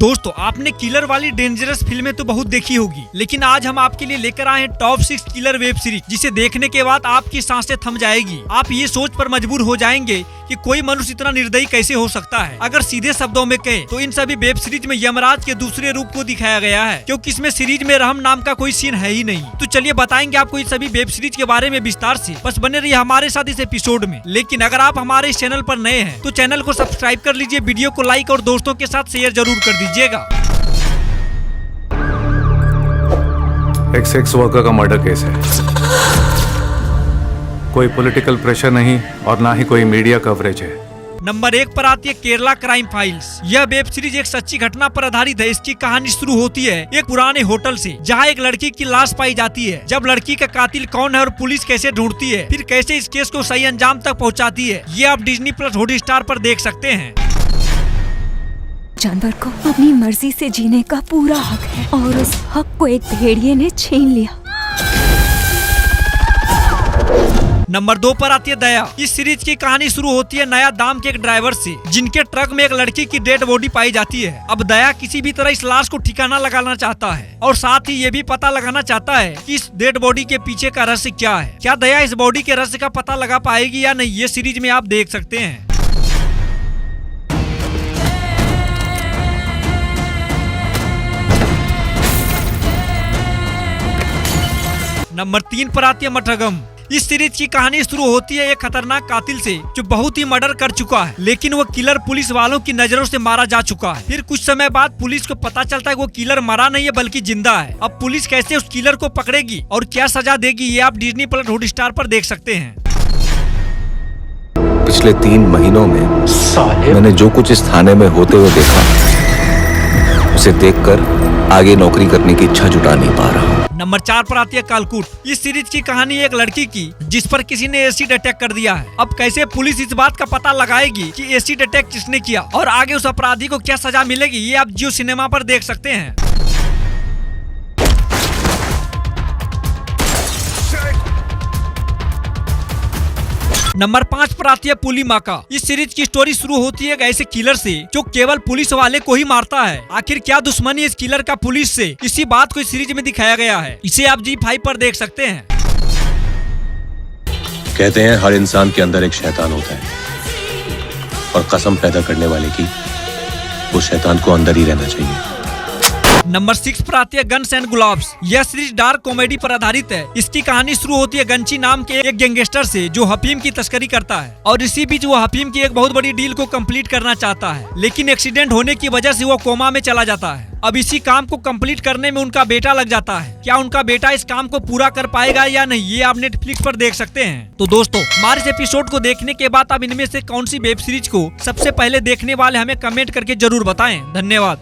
दोस्तों आपने किलर वाली डेंजरस फिल्में तो बहुत देखी होगी, लेकिन आज हम आपके लिए लेकर आए हैं टॉप 6 किलर वेब सीरीज, जिसे देखने के बाद आपकी सांसें थम जाएगी। आप ये सोच पर मजबूर हो जाएंगे कि कोई मनुष्य इतना निर्दयी कैसे हो सकता है। अगर सीधे शब्दों में कहें तो इन सभी वेब सीरीज में यमराज के दूसरे रूप को दिखाया गया है, क्योंकि इसमें सीरीज में रहम नाम का कोई सीन है ही नहीं। तो चलिए बताएंगे आपको इस सभी वेब सीरीज के बारे में विस्तार से, बस बने रहिए हमारे साथ इस एपिसोड में। लेकिन अगर आप हमारे इस चैनल पर नए हैं तो चैनल को सब्सक्राइब कर लीजिए, वीडियो को लाइक और दोस्तों के साथ शेयर जरूर कर दीजिएगा। एक सेक्स वर्कर का मर्डर केस है। कोई पॉलिटिकल प्रेशर नहीं और ना ही कोई मीडिया कवरेज है। नंबर 1 पर आती है केरला क्राइम फाइल्स। यह वेब सीरीज एक सच्ची घटना पर आधारित है। इसकी कहानी शुरू होती है एक पुराने होटल से, जहां एक लड़की की लाश पाई जाती है। जब लड़की का कातिल कौन है और पुलिस कैसे ढूंढती है, फिर कैसे इस केस को सही अंजाम तक पहुंचाती है, ये आप डिज्नी प्लस हॉटस्टार पर देख सकते हैं। जानवर को अपनी मर्जी से जीने का पूरा हक है और उस हक को एक भेड़िए ने छीन लिया। नंबर 2 पर आती है दया। इस सीरीज की कहानी शुरू होती है नया दाम के एक ड्राइवर से, जिनके ट्रक में एक लड़की की डेड बॉडी पाई जाती है। अब दया किसी भी तरह इस लाश को ठिकाना लगाना चाहता है और साथ ही ये भी पता लगाना चाहता है कि इस डेड बॉडी के पीछे का रहस्य क्या है। क्या दया इस बॉडी के रहस्य का पता लगा पाएगी या नहीं, ये सीरीज में आप देख सकते हैं। नंबर 3 पर आती है मठगम। इस सीरीज की कहानी शुरू होती है एक खतरनाक कातिल से, जो बहुत ही मर्डर कर चुका है, लेकिन वो किलर पुलिस वालों की नजरों से मारा जा चुका है। फिर कुछ समय बाद पुलिस को पता चलता है वो किलर मरा नहीं है बल्कि जिंदा है। अब पुलिस कैसे उस किलर को पकड़ेगी और क्या सजा देगी, ये आप डिज्नी प्लस हॉटस्टार पर देख सकते हैं। पिछले 3 महीनों में मैंने जो कुछ इस थाने में होते हुए देखा, उसे देखकर आगे नौकरी करने की इच्छा जुटा नहीं पा रहा हूँ। नंबर 4 पर आती है कालकूट। इस सीरीज की कहानी एक लड़की की, जिस पर किसी ने एसिड अटैक कर दिया है। अब कैसे पुलिस इस बात का पता लगाएगी कि एसिड अटैक किसने किया और आगे उस अपराधी को क्या सजा मिलेगी, ये आप जियो सिनेमा पर देख सकते हैं। नंबर 5 पर आती है पुली माका। इस सीरीज की स्टोरी शुरू होती है एक ऐसे किलर से जो केवल पुलिस वाले को ही मारता है। आखिर क्या दुश्मनी इस किलर का पुलिस से, इसी बात को इस सीरीज में दिखाया गया है। इसे आप G5 पर देख सकते हैं। कहते हैं हर इंसान के अंदर एक शैतान होता है और कसम पैदा करने वाले की वो शैतान को अंदर ही रहना चाहिए। नंबर 6 पर आती है गन्स एंड गुलाब्स। यह सीरीज डार्क कॉमेडी पर आधारित है। इसकी कहानी शुरू होती है गंची नाम के एक गैंगस्टर से, जो हफीम की तस्करी करता है और इसी बीच वो हफीम की एक बहुत बड़ी डील को कंप्लीट करना चाहता है, लेकिन एक्सीडेंट होने की वजह से वो कोमा में चला जाता है। अब इसी काम को कंप्लीट करने में उनका बेटा लग जाता है। क्या उनका बेटा इस काम को पूरा कर पाएगा या नहीं, ये आप नेटफ्लिक्स पर देख सकते हैं। तो दोस्तों हमारे इस एपिसोड को देखने के बाद आप इनमें से कौन सी वेब सीरीज को सबसे पहले देखने वाले हमें कमेंट करके जरूर बताएं। धन्यवाद।